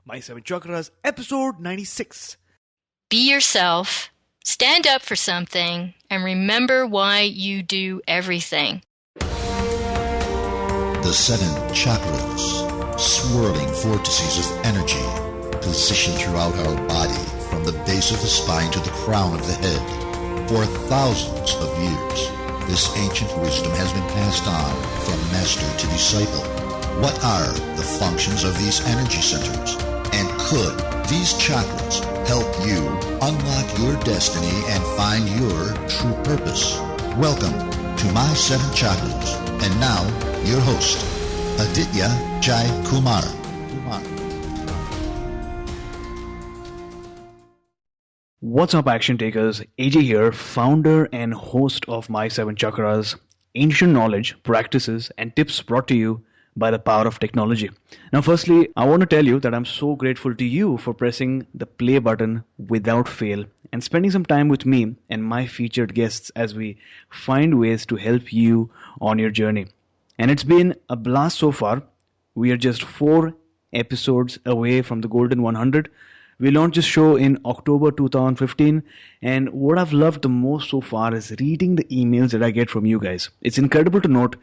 My Seven Chakras, episode 96. Be yourself, stand up for something, and remember why you do everything. The seven chakras, swirling vortices of energy, positioned throughout our body from the base of the spine to the crown of the head. For thousands of years, this ancient wisdom has been passed on from master to disciple. What are the functions of these energy centers? And could these chakras help you unlock your destiny and find your true purpose? Welcome to My Seven Chakras. And now, your host, Aditya Jai Kumar. What's up, action takers? AJ here, founder and host of My Seven Chakras, ancient knowledge, practices, and tips brought to you by the power of technology. Now, firstly, I want to tell you that I'm so grateful to you for pressing the play button without fail and spending some time with me and my featured guests as we find ways to help you on your journey. And it's been a blast so far. We are just 4 episodes away from the Golden 100. We launched this show in October 2015, and what I've loved the most so far is reading the emails that I get from you guys. It's incredible to note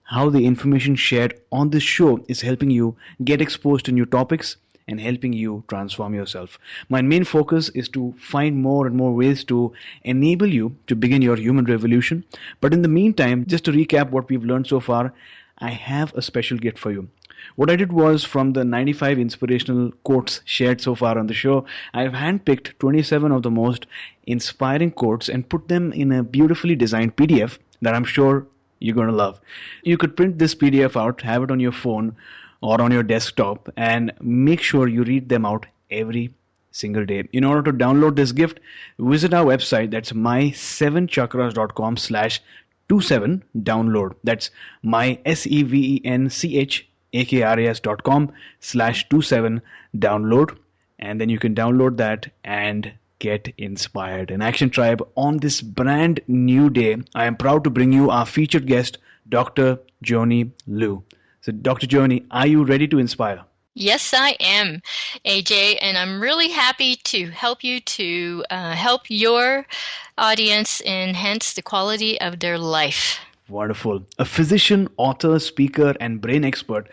how the information shared on this show is helping you get exposed to new topics and helping you transform yourself. My main focus is to find more and more ways to enable you to begin your human revolution. But in the meantime, just to recap what we've learned so far, I have a special gift for you. What I did was, from the 95 inspirational quotes shared so far on the show, I've handpicked 27 of the most inspiring quotes and put them in a beautifully designed PDF that I'm sure you're going to love. You could print this PDF out, have it on your phone or on your desktop, and make sure you read them out every single day. In order to download this gift, visit our website. That's my7chakras.com/27 download. That's mysevenchakras.com/27 download. And then you can download that and get inspired. An Action Tribe, on this brand new day, I am proud to bring you our featured guest, Dr. Joanny Liu. So, Dr. Joanny, are you ready to inspire? Yes, I am, AJ, and I'm really happy to help you to help your audience enhance the quality of their life. Wonderful. A physician, author, speaker, and brain expert,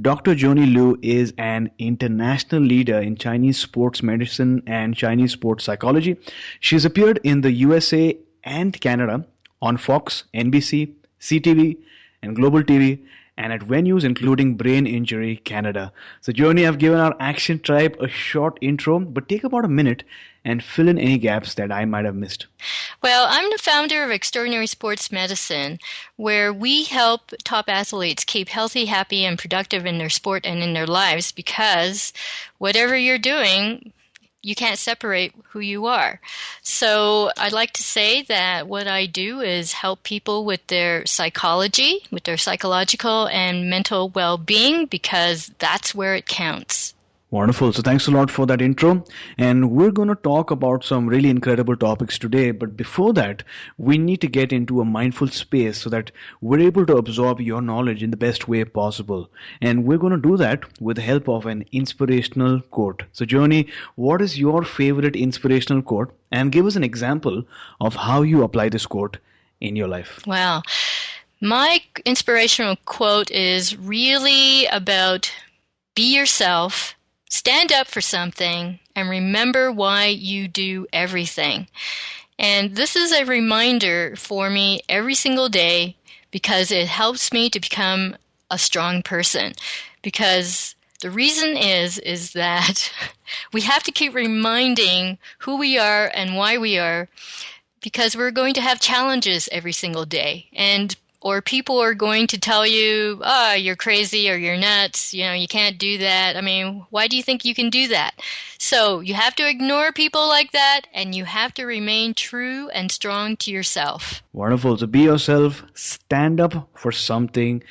Dr. Joanny Liu is an international leader in Chinese sports medicine and Chinese sports psychology. She's appeared in the USA and Canada on Fox, NBC, CTV, and Global TV, and at venues including Brain Injury Canada. So, Joanny, I've given our Action Tribe a short intro, but take about a minute and fill in any gaps that I might have missed. Well, I'm the founder of Extraordinary Sports Medicine, where we help top athletes keep healthy, happy, and productive in their sport and in their lives, because whatever you're doing, you can't separate who you are. So I'd like to say that what I do is help people with their psychology, with their psychological and mental well-being, because that's where it counts. Wonderful. So thanks a lot for that intro. And we're going to talk about some really incredible topics today. But before that, we need to get into a mindful space so that we're able to absorb your knowledge in the best way possible. And we're going to do that with the help of an inspirational quote. So, Joanny, what is your favorite inspirational quote? And give us an example of how you apply this quote in your life. Well, my inspirational quote is really about be yourself, stand up for something, and remember why you do everything. And this is a reminder for me every single day, because it helps me to become a strong person. Because the reason is that we have to keep reminding who we are and why we are, because we're going to have challenges every single day. Or people are going to tell you, you're crazy or you're nuts, you can't do that. I mean, why do you think you can do that? So you have to ignore people like that, and you have to remain true and strong to yourself. Wonderful. So be yourself, stand up for something,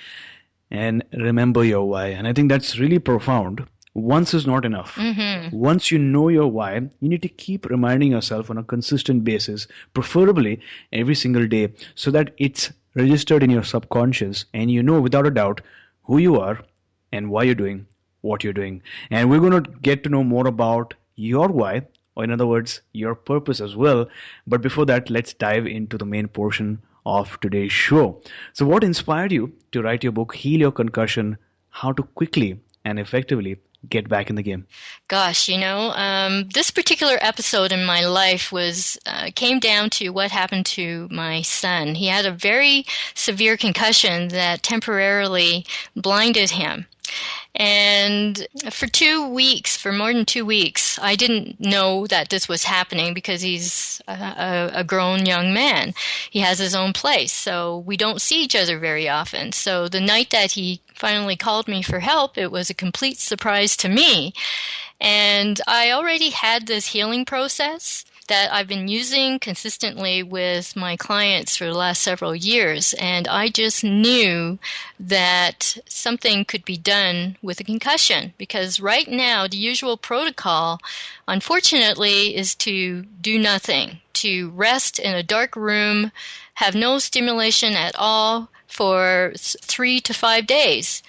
and remember your why. And I think that's really profound. Once is not enough. Mm-hmm. Once you know your why, you need to keep reminding yourself on a consistent basis, preferably every single day, so that it's registered in your subconscious and you know without a doubt who you are and why you're doing what you're doing. And we're going to get to know more about your why, or in other words, your purpose as well. But before that, let's dive into the main portion of today's show. So, what inspired you to write your book, Heal Your Concussion: How to Quickly and Effectively Get Back in the Game? Gosh, this particular episode in my life was came down to what happened to my son. He had a very severe concussion that temporarily blinded him. And for more than 2 weeks, I didn't know that this was happening because he's a grown young man. He has his own place, so we don't see each other very often. So the night that he finally called me for help, it was a complete surprise to me. And I already had this healing process that I've been using consistently with my clients for the last several years. And I just knew that something could be done with a concussion, because right now the usual protocol, unfortunately, is to do nothing, to rest in a dark room, have no stimulation at all for 3 to 5 days.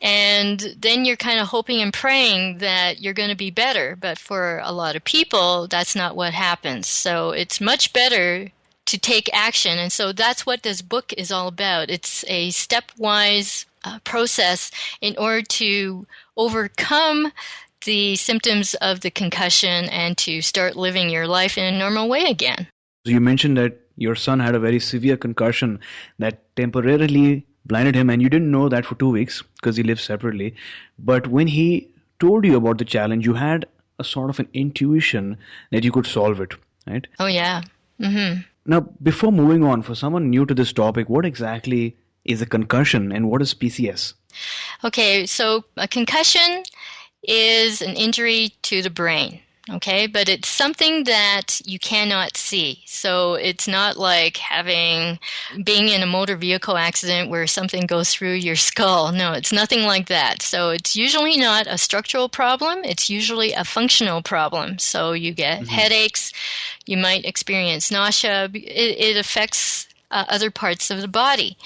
And then you're kind of hoping and praying that you're going to be better. But for a lot of people, that's not what happens. So it's much better to take action. And so that's what this book is all about. It's a stepwise process in order to overcome the symptoms of the concussion and to start living your life in a normal way again. You mentioned that your son had a very severe concussion that temporarily blinded him, and you didn't know that for 2 weeks because he lived separately. But when he told you about the challenge, you had a sort of an intuition that you could solve it, right? Oh, yeah. Mm-hmm. Now, before moving on, for someone new to this topic, what exactly is a concussion and what is PCS? Okay, so a concussion is an injury to the brain. Okay, but it's something that you cannot see. So it's not like being in a motor vehicle accident where something goes through your skull. No, it's nothing like that. So it's usually not a structural problem. It's usually a functional problem. So you get headaches, you might experience nausea. It affects other parts of the body.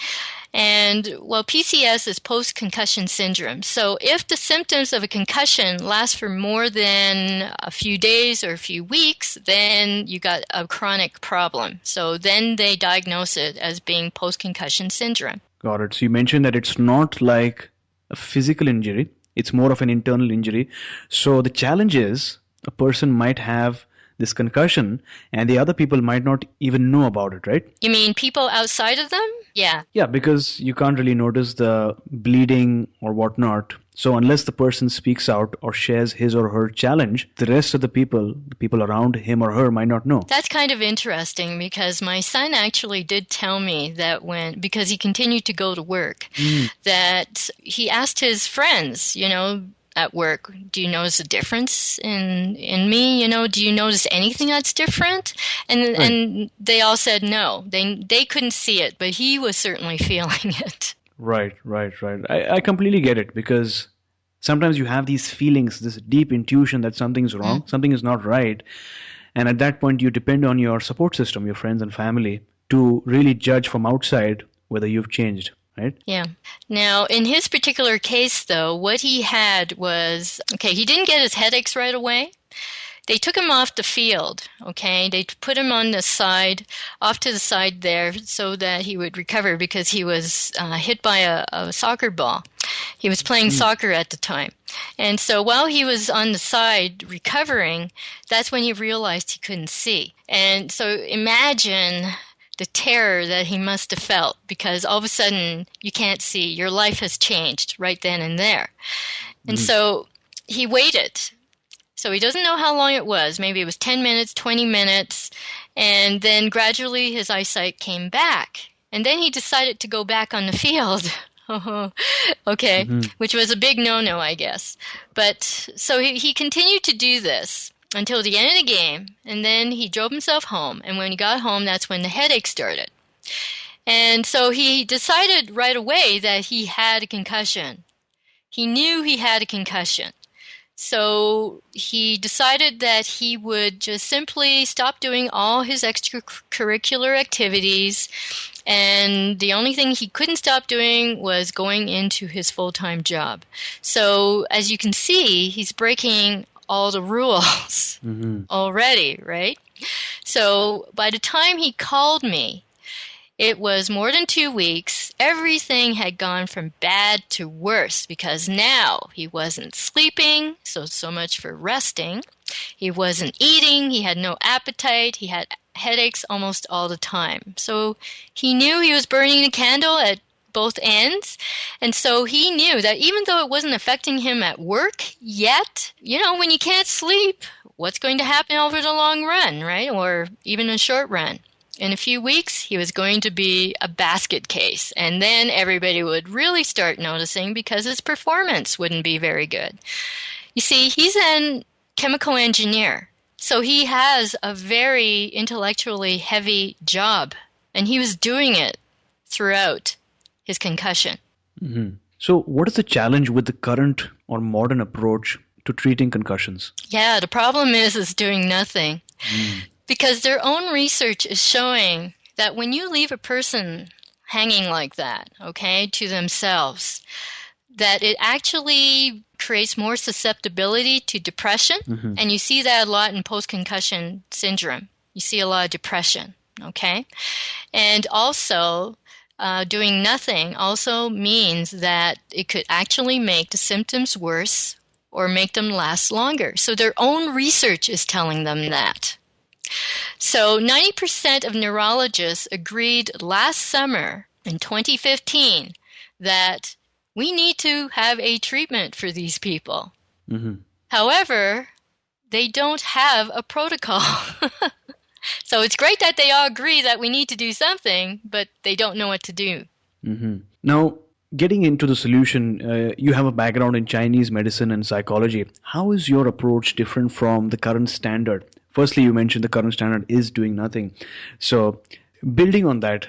And PCS is post-concussion syndrome. So if the symptoms of a concussion last for more than a few days or a few weeks, then you got a chronic problem. So then they diagnose it as being post-concussion syndrome. Got it. So you mentioned that it's not like a physical injury. It's more of an internal injury. So the challenge is a person might have this concussion and the other people might not even know about it, right? You mean people outside of them? Yeah. Yeah, because you can't really notice the bleeding or whatnot. So unless the person speaks out or shares his or her challenge, the rest of the people around him or her might not know. That's kind of interesting because my son actually did tell me that because he continued to go to work, that he asked his friends, at work, do you notice a difference in me? Do you notice anything that's different? And they all said no. They couldn't see it, but he was certainly feeling it. Right. I completely get it, because sometimes you have these feelings, this deep intuition that something's wrong, something is not right. And at that point, you depend on your support system, your friends and family, to really judge from outside whether you've changed. Right? Yeah. Now, in his particular case, though, what he had was, he didn't get his headaches right away. They took him off the field, They put him on the side, off to the side there, so that he would recover because he was hit by a soccer ball. He was playing soccer at the time. And so while he was on the side recovering, that's when he realized he couldn't see. And so imagine the terror that he must have felt, because all of a sudden you can't see. Your life has changed right then and there. And so he waited. So he doesn't know how long it was. Maybe it was 10 minutes, 20 minutes. And then gradually his eyesight came back. And then he decided to go back on the field. Which was a big no-no, I guess. But so he continued to do this until the end of the game, and then he drove himself home. And when he got home, that's when the headache started. And so he decided right away that he had a concussion. He knew he had a concussion. So he decided that he would just simply stop doing all his extracurricular activities, and the only thing he couldn't stop doing was going into his full-time job. So as you can see, he's breaking all the rules already, right? So by the time he called me, it was more than 2 weeks. Everything had gone from bad to worse because now he wasn't sleeping, so much for resting. He wasn't eating, he had no appetite, he had headaches almost all the time. So he knew he was burning a candle at both ends. And so he knew that even though it wasn't affecting him at work yet, when you can't sleep, what's going to happen over the long run, right? Or even a short run. In a few weeks, he was going to be a basket case, and then everybody would really start noticing because his performance wouldn't be very good. You see, he's an chemical engineer, so he has a very intellectually heavy job, and he was doing it throughout his concussion. So, what is the challenge with the current or modern approach to treating concussions? Yeah, the problem is doing nothing. Because their own research is showing that when you leave a person hanging like that, okay, to themselves, that it actually creates more susceptibility to depression. And you see that a lot in post-concussion syndrome. You see a lot of depression, okay? And also, doing nothing also means that it could actually make the symptoms worse or make them last longer. So their own research is telling them that. So 90% of neurologists agreed last summer in 2015 that we need to have a treatment for these people. However, they don't have a protocol. So it's great that they all agree that we need to do something, but they don't know what to do. Now, getting into the solution, you have a background in Chinese medicine and psychology. How is your approach different from the current standard? Firstly, you mentioned the current standard is doing nothing. So, building on that,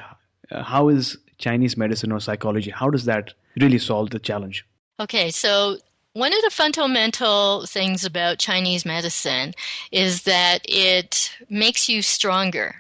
how is Chinese medicine or psychology, how does that really solve the challenge? Okay, so one of the fundamental things about Chinese medicine is that it makes you stronger.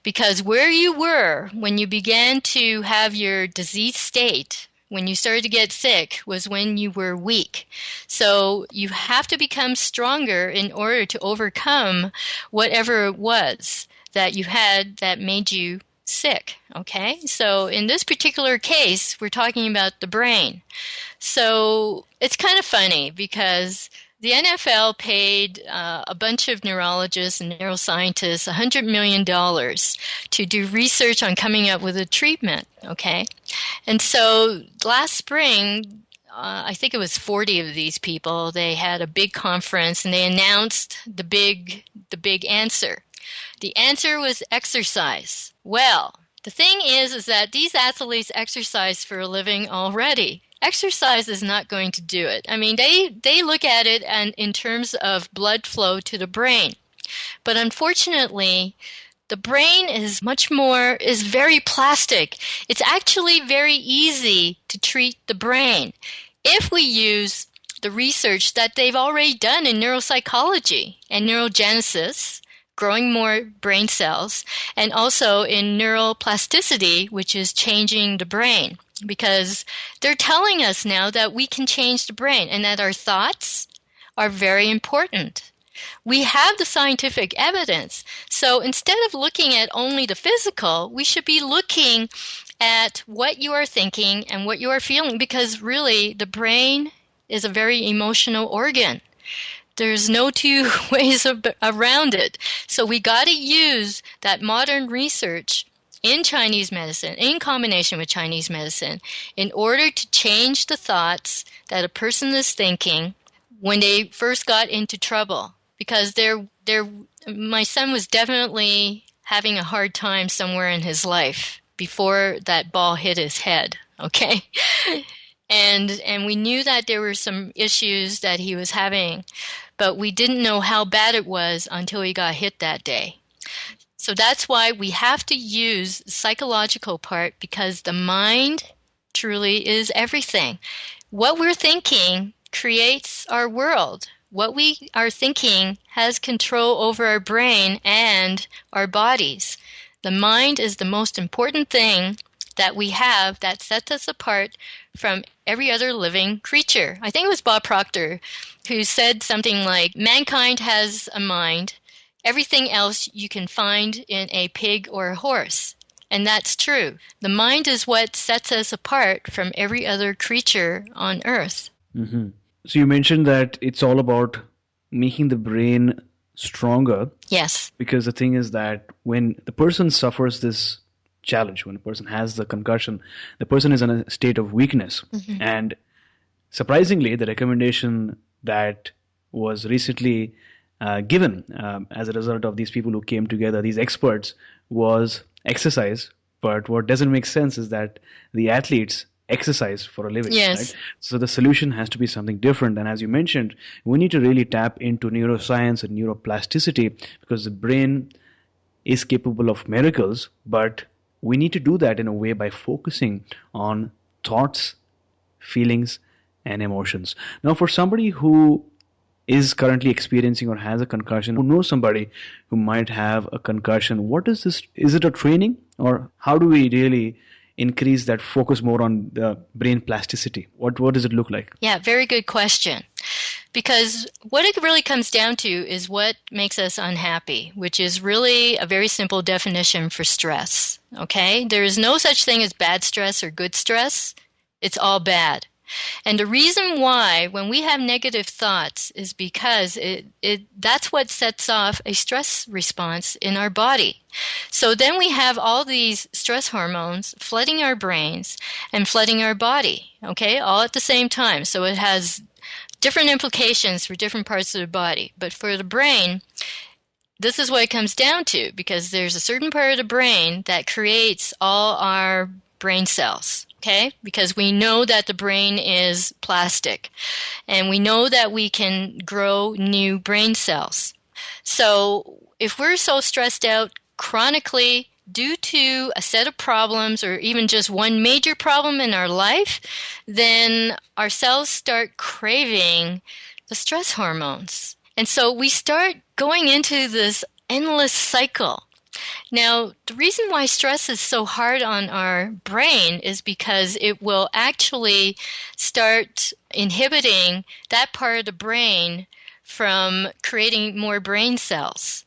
Because where you were when you began to have your disease state, when you started to get sick, was when you were weak. So you have to become stronger in order to overcome whatever it was that you had that made you sick, okay? So in this particular case, we're talking about the brain. So it's kind of funny because the NFL paid a bunch of neurologists and neuroscientists $100 million to do research on coming up with a treatment, okay? And so last spring, I think it was 40 of these people, they had a big conference and they announced the big answer. The answer was exercise. Well, the thing is that these athletes exercise for a living already. Exercise is not going to do it. I mean, they look at it in terms of blood flow to the brain. But unfortunately, the brain is very plastic. It's actually very easy to treat the brain if we use the research that they've already done in neuropsychology and neurogenesis, growing more brain cells, and also in neuroplasticity, which is changing the brain. Because they're telling us now that we can change the brain and that our thoughts are very important. We have the scientific evidence. So instead of looking at only the physical, we should be looking at what you are thinking and what you are feeling, because really the brain is a very emotional organ. There's no two ways around it. So we got to use that modern research in Chinese medicine, in combination with Chinese medicine, in order to change the thoughts that a person is thinking when they first got into trouble. Because my son was definitely having a hard time somewhere in his life before that ball hit his head, okay? And we knew that there were some issues that he was having, but we didn't know how bad it was until he got hit that day. So that's why we have to use the psychological part, because the mind truly is everything. What we're thinking creates our world. what we are thinking has control over our brain and our bodies. The mind is the most important thing that we have that sets us apart from every other living creature. I think it was Bob Proctor who said something like, mankind has a mind. Everything else you can find in a pig or a horse. And that's true. The mind is what sets us apart from every other creature on earth. Hmm. So you mentioned that it's all about making the brain stronger. Yes. Because the thing is that when the person suffers this challenge, when a person has the concussion, the person is in a state of weakness. Mm-hmm. And surprisingly, the recommendation that was recently given as a result of these people who came together, these experts, was exercise. But what doesn't make sense is that the athletes exercise for a living, Yes. right? So the solution has to be something different. And as you mentioned, we need to really tap into neuroscience and neuroplasticity because the brain is capable of miracles, but we need to do that in a way by focusing on thoughts, feelings, and emotions. Now, for somebody who is currently experiencing or has a concussion, who knows somebody who might have a concussion, what is this? Is it a training, or how do we really increase that focus more on the brain plasticity? What does it look like? Yeah, very good question. Because what it really comes down to is what makes us unhappy, which is really a very simple definition for stress. Okay? There is no such thing as bad stress or good stress. It's all bad. And the reason why when we have negative thoughts is because that's what sets off a stress response in our body. So then we have all these stress hormones flooding our brains and flooding our body, okay, all at the same time. So it has different implications for different parts of the body. But for the brain, this is what it comes down to, because there's a certain part of the brain that creates all our brain cells. Okay, because we know that the brain is plastic and we know that we can grow new brain cells. So if we're so stressed out chronically due to a set of problems or even just one major problem in our life, then our cells start craving the stress hormones. And so we start going into this endless cycle. Now, the reason why stress is so hard on our brain is because it will actually start inhibiting that part of the brain from creating more brain cells.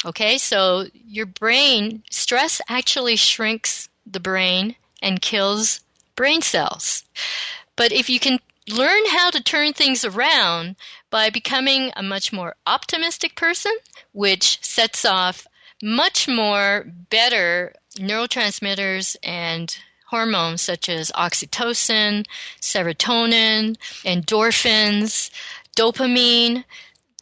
Okay, so your brain, stress actually shrinks the brain and kills brain cells. But if you can learn how to turn things around by becoming a much more optimistic person, which sets off much more better neurotransmitters and hormones such as oxytocin, serotonin, endorphins, dopamine.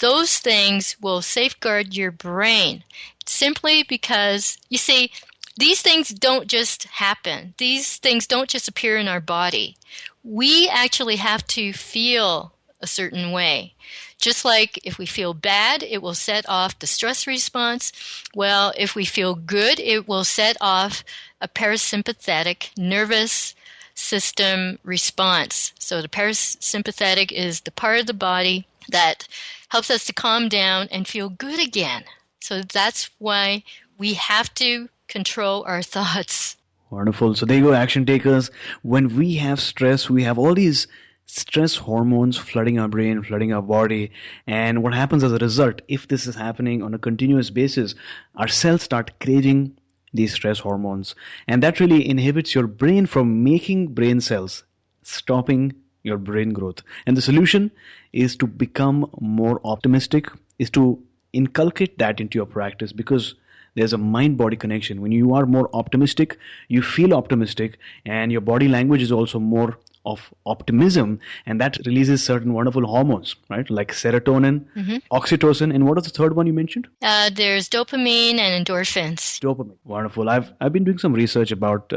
Those things will safeguard your brain simply because, you see, these things don't just happen. These things don't just appear in our body. We actually have to feel a certain way. Just like if we feel bad, it will set off the stress response. Well, if we feel good, it will set off a parasympathetic nervous system response. So the parasympathetic is the part of the body that helps us to calm down and feel good again. So that's why we have to control our thoughts. Wonderful. So there you go, action takers. When we have stress, we have all these stress hormones flooding our brain, flooding our body. And what happens as a result, if this is happening on a continuous basis, our cells start craving these stress hormones. And that really inhibits your brain from making brain cells, stopping your brain growth. And the solution is to become more optimistic, is to inculcate that into your practice, because there's a mind-body connection. When you are more optimistic, you feel optimistic, and your body language is also more of optimism, and that releases certain wonderful hormones, right? Like serotonin, oxytocin, and what was the third one you mentioned? There's dopamine and endorphins. Dopamine. Wonderful. I've been doing some research about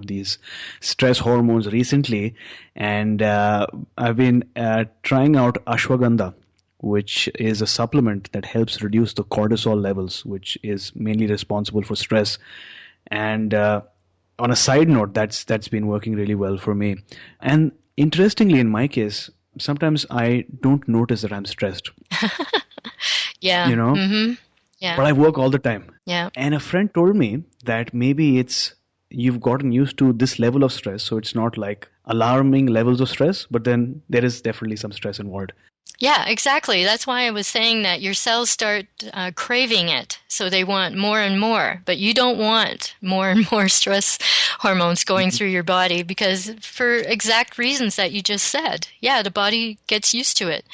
these stress hormones recently, and I've been trying out ashwagandha, which is a supplement that helps reduce the cortisol levels, which is mainly responsible for stress. And on a side note, that's been working really well for me. And interestingly, in my case, sometimes I don't notice that I'm stressed, Yeah. you know, Yeah. but I work all the time. Yeah. And a friend told me that maybe it's you've gotten used to this level of stress, so it's not like alarming levels of stress, but then there is definitely some stress involved. Yeah, exactly. That's why I was saying that your cells start craving it. So they want more and more, but you don't want more and more stress hormones going Mhm. through your body because for exact reasons that you just said. Yeah, the body gets used to it.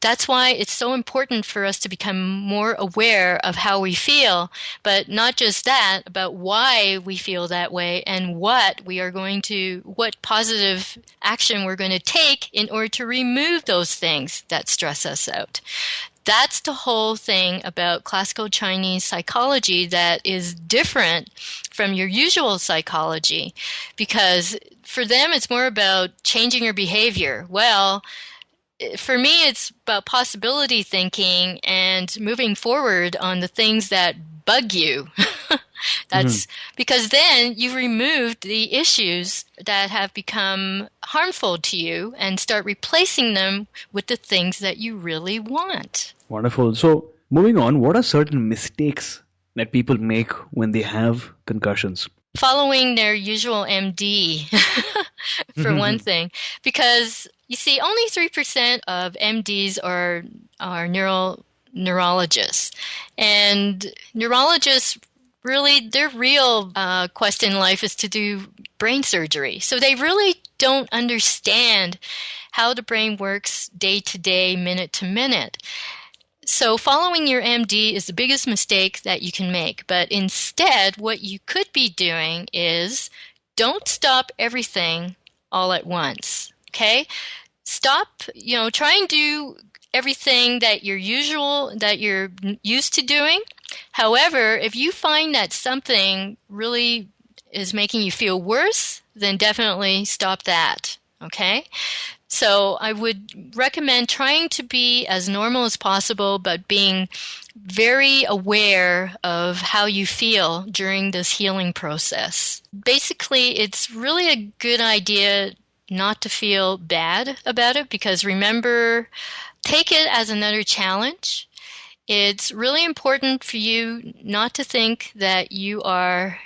That's why it's so important for us to become more aware of how we feel, but not just that, about why we feel that way and what positive action we're going to take in order to remove those things that stress us out. That's the whole thing about classical Chinese psychology that is different from your usual psychology because for them it's more about changing your behavior. Well, for me, it's about possibility thinking and moving forward on the things that bug you. Mhm. That's because then you've removed the issues that have become harmful to you and start replacing them with the things that you really want. Wonderful. So, moving on, what are certain mistakes that people make when they have concussions? Following their usual MD, for one Mhm. thing, because you see, only 3% of MDs are neurologists, and neurologists really their real quest in life is to do brain surgery. So they really don't understand how the brain works day to day, minute to minute. So following your MD is the biggest mistake that you can make. But instead, what you could be doing is don't stop everything all at once. Okay? Stop, try and do everything that you're used to doing. However, if you find that something really is making you feel worse, then definitely stop that. Okay? So I would recommend trying to be as normal as possible, but being very aware of how you feel during this healing process. Basically, it's really a good idea not to feel bad about it because remember, take it as another challenge. It's really important for you not to think that you are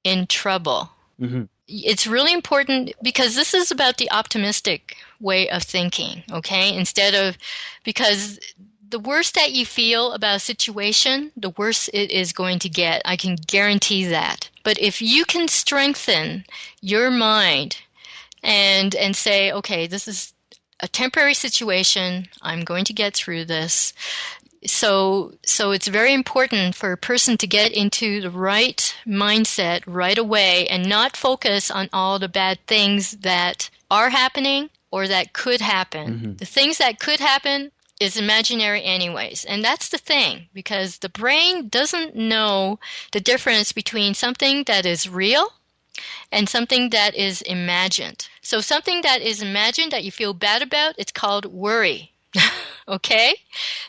in trouble. Mhm. It's really important because this is about the optimistic way of thinking, okay? Instead of, because the worse that you feel about a situation, the worse it is going to get. I can guarantee that. But if you can strengthen your mind and say, okay, this is a temporary situation. I'm going to get through this. So it's very important for a person to get into the right mindset right away and not focus on all the bad things that are happening or that could happen. Mhm. The things that could happen is imaginary anyways. And that's the thing because the brain doesn't know the difference between something that is real and something that is imagined. So something that is imagined that you feel bad about, it's called worry. Okay?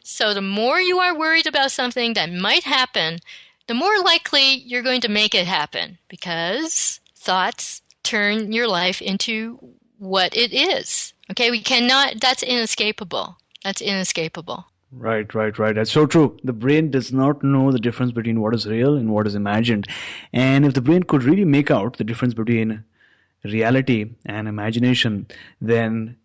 So the more you are worried about something that might happen, the more likely you're going to make it happen because thoughts turn your life into what it is. Okay? We cannot, that's inescapable. That's inescapable. Right, right, right. That's so true. The brain does not know the difference between what is real and what is imagined. And if the brain could really make out the difference between reality and imagination, then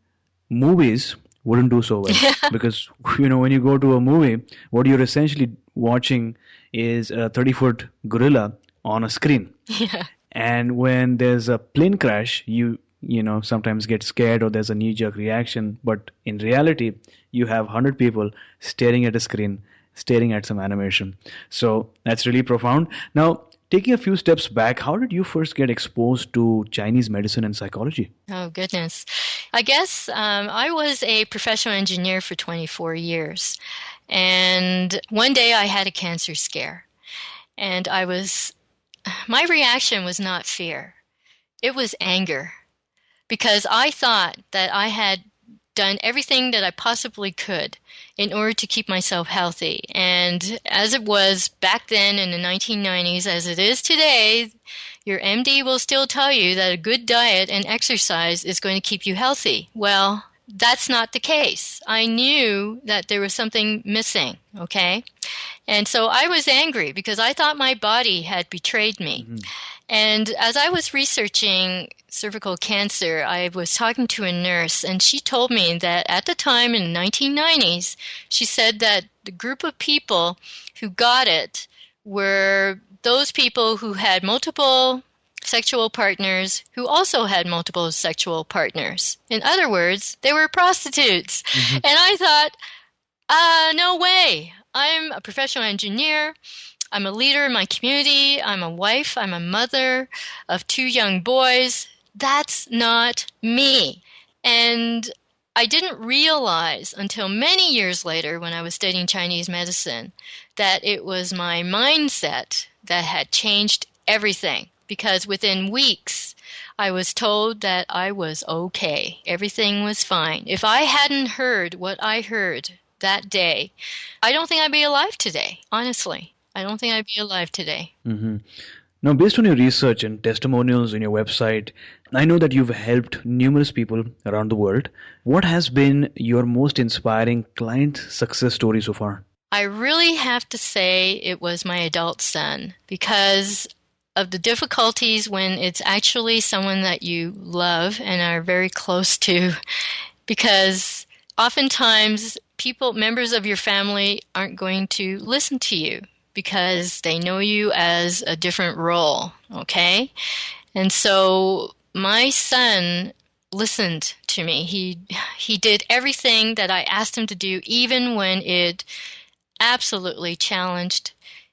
movies wouldn't do so well. Because, when you go to a movie, what you're essentially watching is a 30-foot gorilla on a screen. Yeah. And when there's a plane crash, you sometimes get scared or there's a knee jerk reaction, but in reality you have 100 people staring at a screen, staring at some animation. So that's really profound. Now, taking a few steps back, how did you first get exposed to Chinese medicine and psychology? Oh, goodness. I guess I was a professional engineer for 24 years. And one day I had a cancer scare. And my reaction was not fear, it was anger. Because I thought that I had done everything that I possibly could in order to keep myself healthy. And as it was back then in the 1990s, as it is today, your MD will still tell you that a good diet and exercise is going to keep you healthy. Well, that's not the case. I knew that there was something missing, okay? And so I was angry because I thought my body had betrayed me. Mm-hmm. And as I was researching cervical cancer, I was talking to a nurse, and she told me that at the time in the 1990s, she said that the group of people who got it were those people who had multiple sexual partners who also had multiple sexual partners. In other words, they were prostitutes. Mm-hmm. And I thought, no way. I'm a professional engineer. I'm a leader in my community. I'm a wife. I'm a mother of 2 young boys. That's not me. And I didn't realize until many years later when I was studying Chinese medicine that it was my mindset that had changed everything. Because within weeks, I was told that I was okay. Everything was fine. If I hadn't heard what I heard that day, I don't think I'd be alive today, honestly. I don't think I'd be alive today. Mm-hmm. Now, based on your research and testimonials on your website, I know that you've helped numerous people around the world. What has been your most inspiring client success story so far? I really have to say it was my adult son because of the difficulties when it's actually someone that you love and are very close to, because oftentimes members of your family aren't going to listen to you because they know you as a different role, okay? And so my son listened to me. He did everything that I asked him to do, even when it absolutely challenged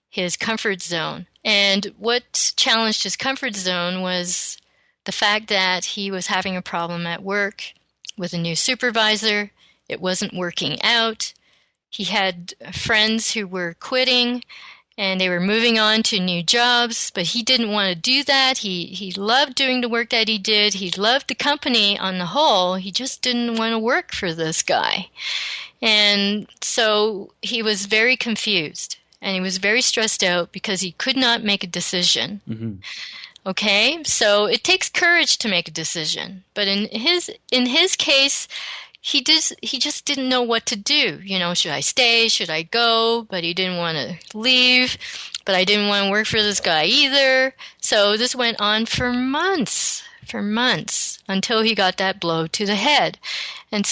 his comfort zone. And what challenged his comfort zone was the fact that he was having a problem at work with a new supervisor. It wasn't working out. He had friends who were quitting and they were moving on to new jobs, but he didn't want to do that. He loved doing the work that he did. He loved the company on the whole. He just didn't want to work for this guy. And so he was very confused and he was very stressed out because he could not make a decision. Mm-hmm. Okay? So it takes courage to make a decision. But in his case, he just didn't know what to do. You know, should I stay? Should I go? But he didn't want to leave. But I didn't want to work for this guy either. So this went on for months, until he got that blow to the head. And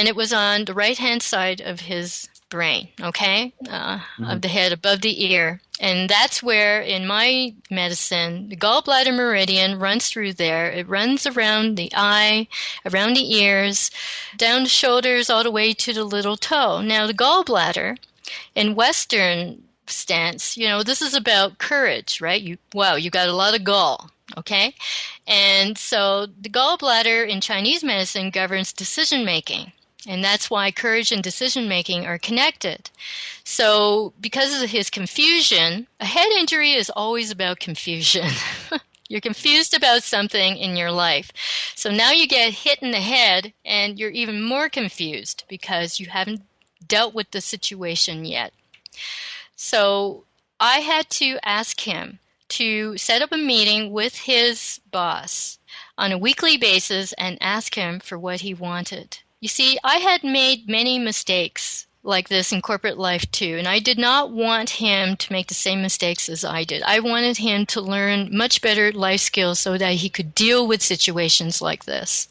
it was on the right-hand side of his brain, okay? Of the head above the ear. And that's where, in my medicine, the gallbladder meridian runs through there. It runs around the eye, around the ears, down the shoulders, all the way to the little toe. Now, the gallbladder, in Western stance, you know, this is about courage, right? You got a lot of gall, okay? And so the gallbladder in Chinese medicine governs decision-making. And that's why courage and decision-making are connected. So because of his confusion, a head injury is always about confusion. You're confused about something in your life. So now you get hit in the head and you're even more confused because you haven't dealt with the situation yet. So I had to ask him to set up a meeting with his boss on a weekly basis and ask him for what he wanted. You see, I had made many mistakes like this in corporate life too, and I did not want him to make the same mistakes as I did. I wanted him to learn much better life skills so that he could deal with situations like this.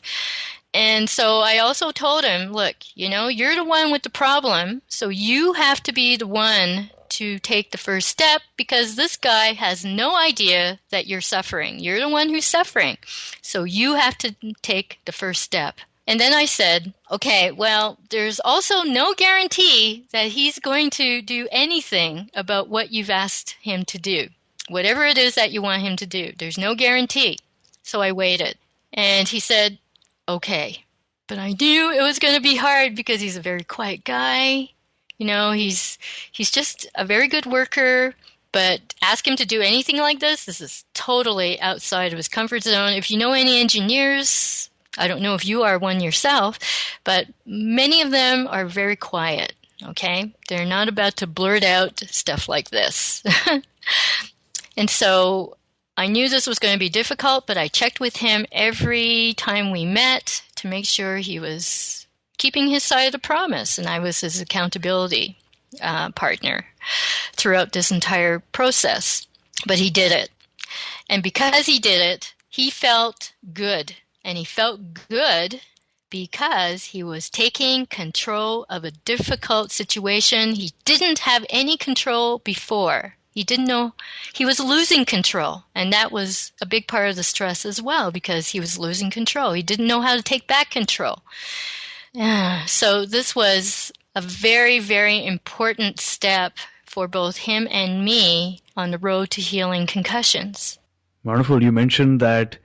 And so I also told him, look, you know, you're the one with the problem, so you have to be the one to take the first step because this guy has no idea that you're suffering. You're the one who's suffering, so you have to take the first step. And then I said, okay, well, there's also no guarantee that he's going to do anything about what you've asked him to do. Whatever it is that you want him to do, there's no guarantee. So I waited. And he said, okay. But I knew it was going to be hard because he's a very quiet guy. You know, he's just a very good worker. But ask him to do anything like this is totally outside of his comfort zone. If you know any engineers, I don't know if you are one yourself, but many of them are very quiet, okay? They're not about to blurt out stuff like this. And so I knew this was going to be difficult, but I checked with him every time we met to make sure he was keeping his side of the promise, and I was his accountability partner throughout this entire process. But he did it. And because he did it, he felt good. And he felt good because he was taking control of a difficult situation. He didn't have any control before. He didn't know he was losing control. And that was a big part of the stress as well, because he was losing control. He didn't know how to take back control. So this was a very, very important step for both him and me on the road to healing concussions. Wonderful. You mentioned that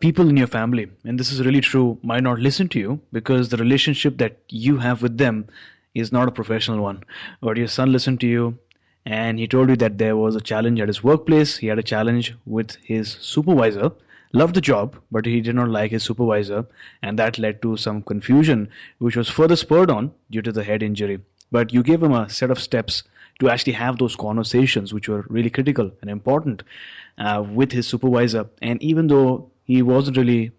people in your family, and this is really true, might not listen to you because the relationship that you have with them is not a professional one. But your son listened to you and he told you that there was a challenge at his workplace. He had a challenge with his supervisor. Loved the job, but he did not like his supervisor, and that led to some confusion, which was further spurred on due to the head injury. But you gave him a set of steps to actually have those conversations, which were really critical and important with his supervisor. And even though he wasn't really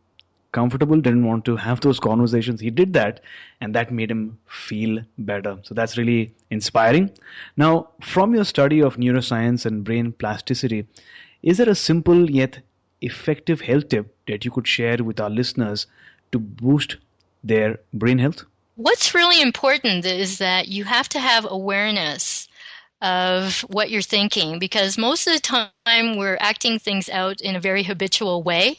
comfortable, didn't want to have those conversations, he did that, and that made him feel better. So that's really inspiring. Now, from your study of neuroscience and brain plasticity, is there a simple yet effective health tip that you could share with our listeners to boost their brain health? What's really important is that you have to have awareness of what you're thinking, because most of the time we're acting things out in a very habitual way.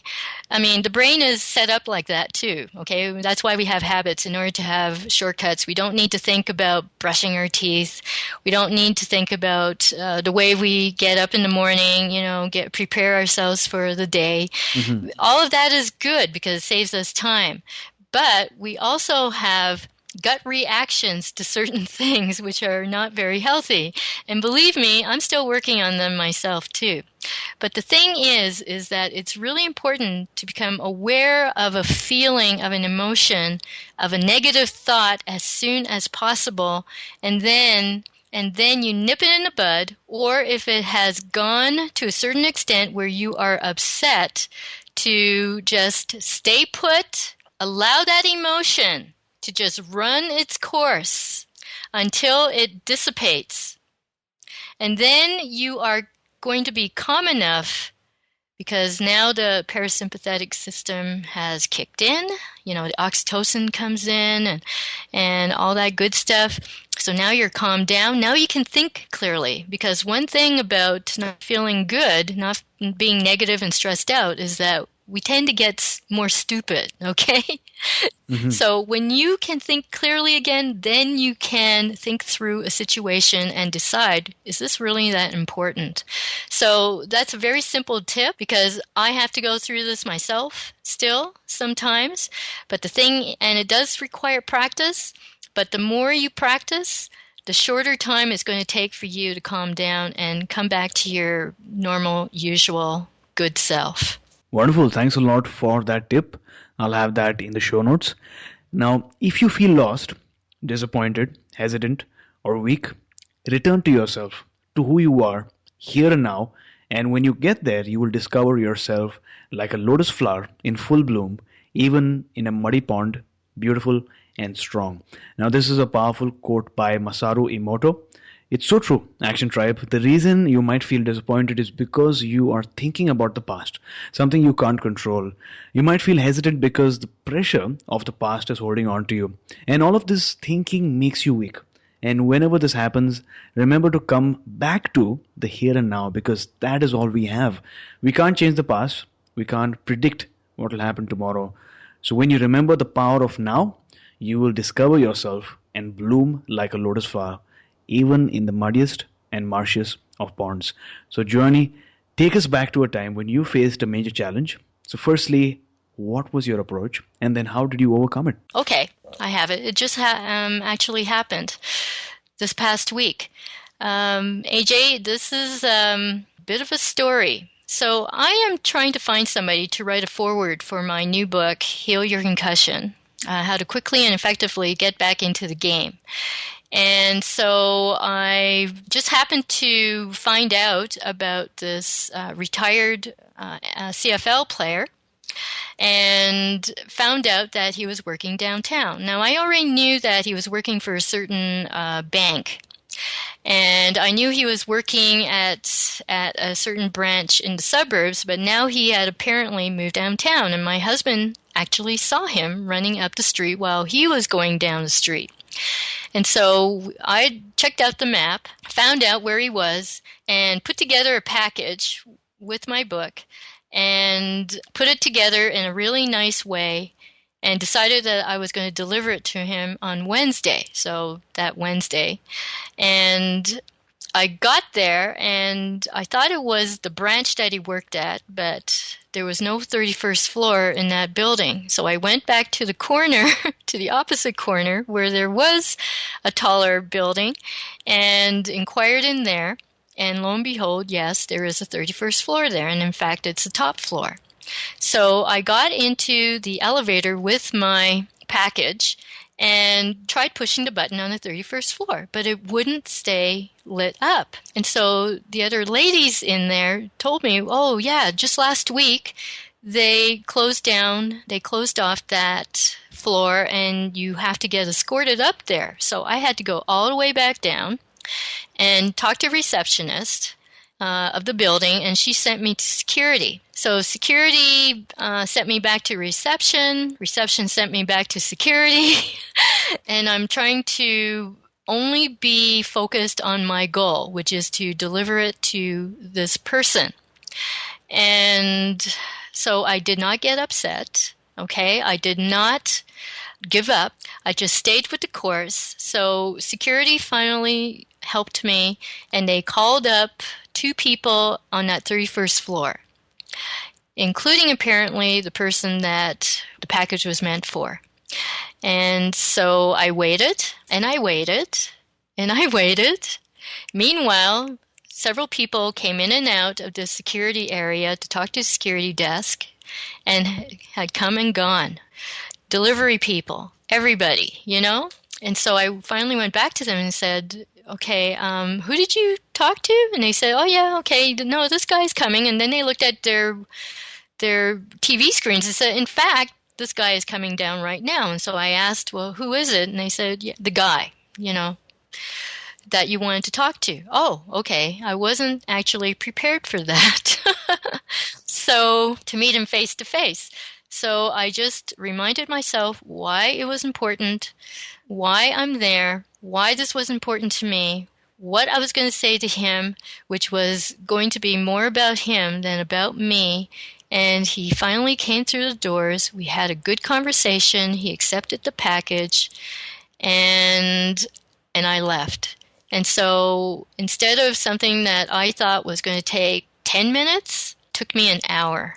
I mean, the brain is set up like that too, okay? That's why we have habits, in order to have shortcuts. We don't need to think about brushing our teeth. We don't need to think about the way we get up in the morning, prepare ourselves for the day. Mm-hmm. All of that is good because it saves us time. But we also have gut reactions to certain things which are not very healthy. And believe me, I'm still working on them myself too. But the thing is that it's really important to become aware of a feeling, of an emotion, of a negative thought as soon as possible, and then you nip it in the bud. Or if it has gone to a certain extent where you are upset, to just stay put, allow that emotion to just run its course until it dissipates. And then you are going to be calm enough, because now the parasympathetic system has kicked in. The oxytocin comes in and all that good stuff. So now you're calmed down. Now you can think clearly, because one thing about not feeling good, not being negative and stressed out, is that we tend to get more stupid, okay? Mm-hmm. So when you can think clearly again, then you can think through a situation and decide, is this really that important? So that's a very simple tip, because I have to go through this myself still sometimes. But and it does require practice, but the more you practice, the shorter time it's going to take for you to calm down and come back to your normal, usual, good self. Wonderful. Thanks a lot for that tip. I'll have that in the show notes. Now, if you feel lost, disappointed, hesitant, or weak, return to yourself, to who you are, here and now. And when you get there, you will discover yourself like a lotus flower in full bloom, even in a muddy pond, beautiful and strong. Now, this is a powerful quote by Masaru Emoto. It's so true, Action Tribe. The reason you might feel disappointed is because you are thinking about the past, something you can't control. You might feel hesitant because the pressure of the past is holding on to you. And all of this thinking makes you weak. And whenever this happens, remember to come back to the here and now, because that is all we have. We can't change the past. We can't predict what will happen tomorrow. So when you remember the power of now, you will discover yourself and bloom like a lotus flower, even in the muddiest and marshiest of ponds. So Joanny, take us back to a time when you faced a major challenge. So firstly, what was your approach? And then how did you overcome it? Okay, I have it. It just actually happened this past week. AJ, this is a bit of a story. So I am trying to find somebody to write a foreword for my new book, Heal Your Concussion, How to Quickly and Effectively Get Back into the Game. And so I just happened to find out about this retired CFL player and found out that he was working downtown. Now, I already knew that he was working for a certain bank, and I knew he was working at a certain branch in the suburbs, but now he had apparently moved downtown, and my husband actually saw him running up the street while he was going down the street. And so I checked out the map, found out where he was, and put together a package with my book and put it together in a really nice way and decided that I was going to deliver it to him on Wednesday, so that Wednesday. And I got there and I thought it was the branch that he worked at, but there was no 31st floor in that building. So I went back to the corner, to the opposite corner, where there was a taller building and inquired in there. And lo and behold, yes, there is a 31st floor there. And in fact, it's the top floor. So I got into the elevator with my package and tried pushing the button on the 31st floor, but it wouldn't stay lit up. And so the other ladies in there told me, oh yeah, just last week they closed off that floor and you have to get escorted up there. So I had to go all the way back down and talk to a receptionist of the building, and she sent me to security. So security sent me back to reception. Reception sent me back to security. And I'm trying to only be focused on my goal, which is to deliver it to this person. And so I did not get upset. Okay, I did not give up. I just stayed with the course. So security finally helped me, and they called up 2 people on that 31st floor, including apparently the person that the package was meant for. And so I waited, and I waited, and I waited. Meanwhile, several people came in and out of the security area to talk to the security desk and had come and gone. Delivery people, everybody, you know? And so I finally went back to them and said, okay, who did you talk to? And they said, oh yeah, okay, no, this guy's coming. And then they looked at their TV screens and said, in fact, this guy is coming down right now. And so I asked, well, who is it? And they said, yeah, the guy, that you wanted to talk to. Oh, okay. I wasn't actually prepared for that. So to meet him face to face. So I just reminded myself why it was important, why I'm there, why this was important to me, what I was going to say to him, which was going to be more about him than about me. And he finally came through the doors. We had a good conversation. He accepted the package, and I left. And so instead of something that I thought was going to take 10 minutes, it took me an hour.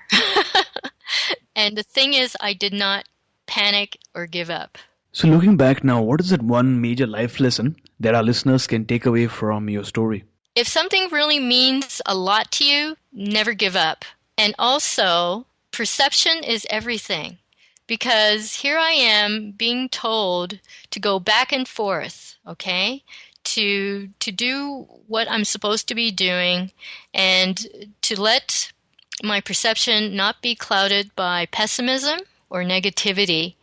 And the thing is, I did not panic or give up. So looking back now, what is that one major life lesson that our listeners can take away from your story? If something really means a lot to you, never give up. And also, perception is everything. Because here I am being told to go back and forth, okay? To do what I'm supposed to be doing and to let my perception not be clouded by pessimism or negativity,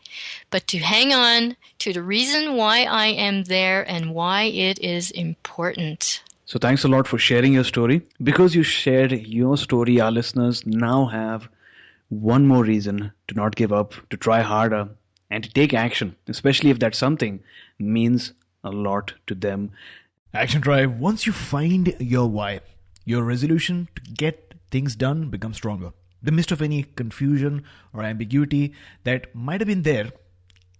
but to hang on to the reason why I am there and why it is important. So thanks a lot for sharing your story. Because you shared your story, our listeners now have one more reason to not give up, to try harder, and to take action, especially if that something means a lot to them. Action Drive, once you find your why, your resolution to get things done becomes stronger. The mist of any confusion or ambiguity that might have been there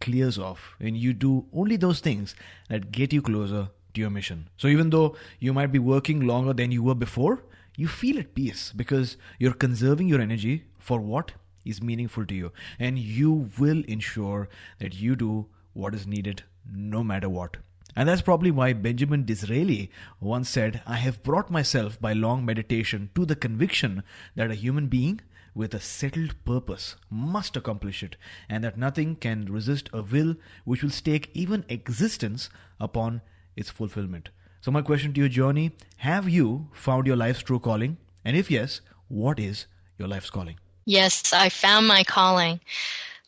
clears off, and you do only those things that get you closer to your mission. So even though you might be working longer than you were before, you feel at peace because you're conserving your energy for what is meaningful to you, and you will ensure that you do what is needed no matter what. And that's probably why Benjamin Disraeli once said, I have brought myself by long meditation to the conviction that a human being with a settled purpose must accomplish it, and that nothing can resist a will which will stake even existence upon its fulfillment. So my question to you, Johnny, have you found your life's true calling? And if yes, what is your life's calling? Yes, I found my calling.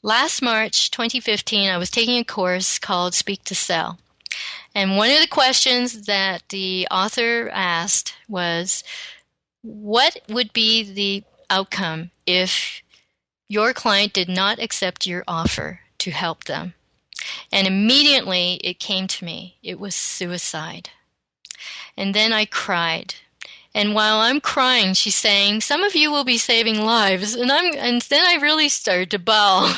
Last March 2015, I was taking a course called Speak to Sell. And one of the questions that the author asked was, what would be the outcome if your client did not accept your offer to help them? And immediately it came to me. It was suicide. And then I cried. And while I'm crying, she's saying, "Some of you will be saving lives." And then I really started to bawl,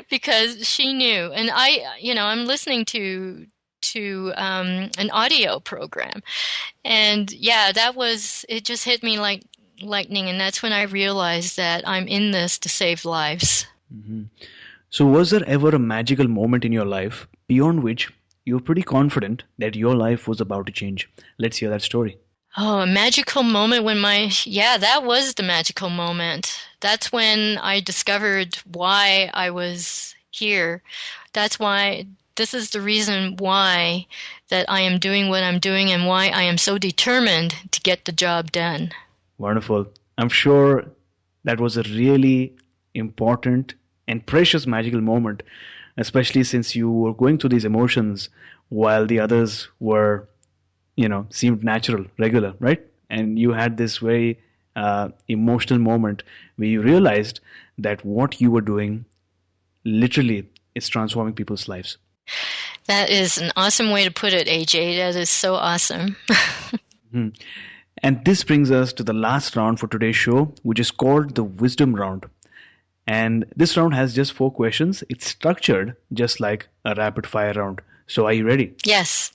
because she knew. And I'm listening to an audio program. And yeah, it just hit me like lightning. And that's when I realized that I'm in this to save lives. Mhm. So, was there ever a magical moment in your life beyond which you were pretty confident that your life was about to change? Let's hear that story. Oh, a magical moment yeah, that was the magical moment. That's when I discovered why I was here. This is the reason why that I am doing what I'm doing and why I am so determined to get the job done. Wonderful. I'm sure that was a really important and precious magical moment, especially since you were going through these emotions while the others were, seemed natural, regular, right? And you had this very emotional moment where you realized that what you were doing literally is transforming people's lives. That is an awesome way to put it, AJ. That is so awesome. Hmm. And this brings us to the last round for today's show, which is called the Wisdom Round. And this round has just 4 questions. It's structured just like a rapid fire round. So are you ready? Yes.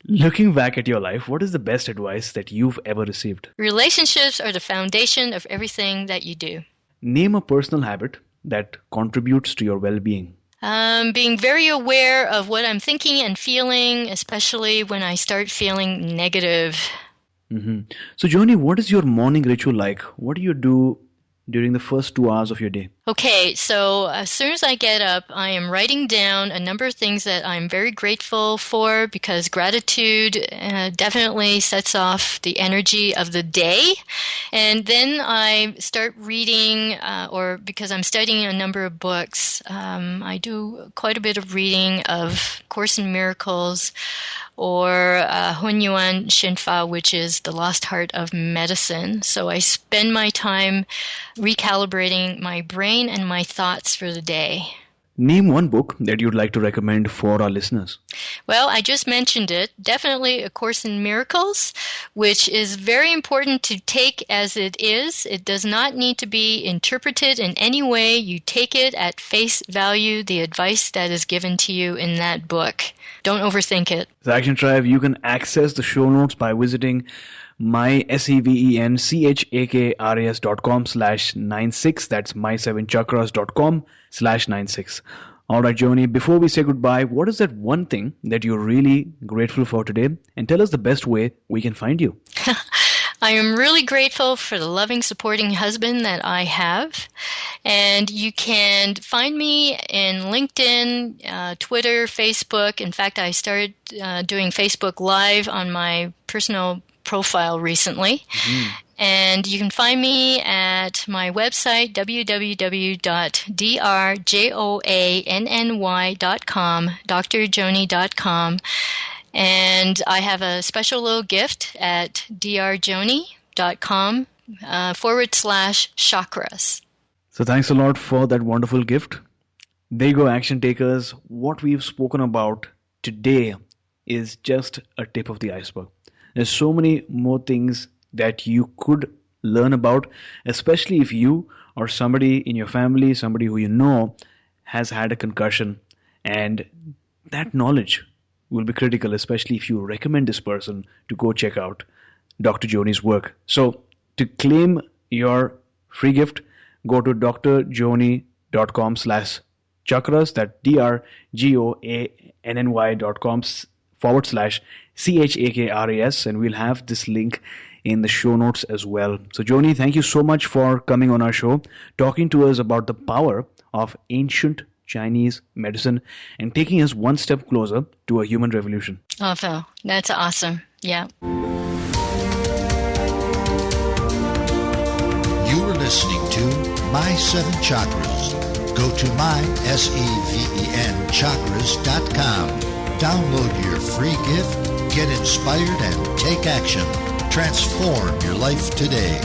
Looking back at your life, what is the best advice that you've ever received? Relationships are the foundation of everything that you do. Name a personal habit that contributes to your well-being. Being very aware of what I'm thinking and feeling, especially when I start feeling negative. Mm-hmm. So, Johnny, what is your morning ritual like? What do you do during the first 2 hours of your day? Okay, so as soon as I get up, I am writing down a number of things that I'm very grateful for, because gratitude definitely sets off the energy of the day. And then I start reading, or because I'm studying a number of books, I do quite a bit of reading of Course in Miracles, or Hunyuan Shinfa, which is the lost art of medicine. So I spend my time recalibrating my brain and my thoughts for the day. Name one book that you'd like to recommend for our listeners. Well, I just mentioned it. Definitely A Course in Miracles, which is very important to take as it is. It does not need to be interpreted in any way. You take it at face value, the advice that is given to you in that book. Don't overthink it. The Action Tribe, you can access the show notes by visiting mysevenchakras.com/96. That's my7chakras.com/96. All right, Johnny, before we say goodbye, what is that one thing that you're really grateful for today? And tell us the best way we can find you. I am really grateful for the loving, supporting husband that I have. And you can find me in LinkedIn, Twitter, Facebook. In fact, I started doing Facebook Live on my personal profile recently. Mm-hmm. And you can find me at my website, www.drjoanny.com, drjoanny.com. And I have a special little gift at drjoanny.com /chakras. So thanks a lot for that wonderful gift. There you go, action takers. What we've spoken about today is just a tip of the iceberg. There's so many more things that you could learn about, especially if you or somebody in your family, somebody who you know, has had a concussion. And that knowledge will be critical, especially if you recommend this person to go check out Dr. Joanny's work. So to claim your free gift, go to drjoanny.com/chakras, that's drjoanny.com/chakras, and we'll have this link in the show notes as well. So Joanny, thank you so much for coming on our show, talking to us about the power of ancient Chinese medicine and taking us one step closer to a human revolution. Oh, Phil, that's awesome. Yeah. You were listening to My Seven Chakras. Go to mysevenchakras.com. Download your free gift, get inspired, and take action. Transform your life today.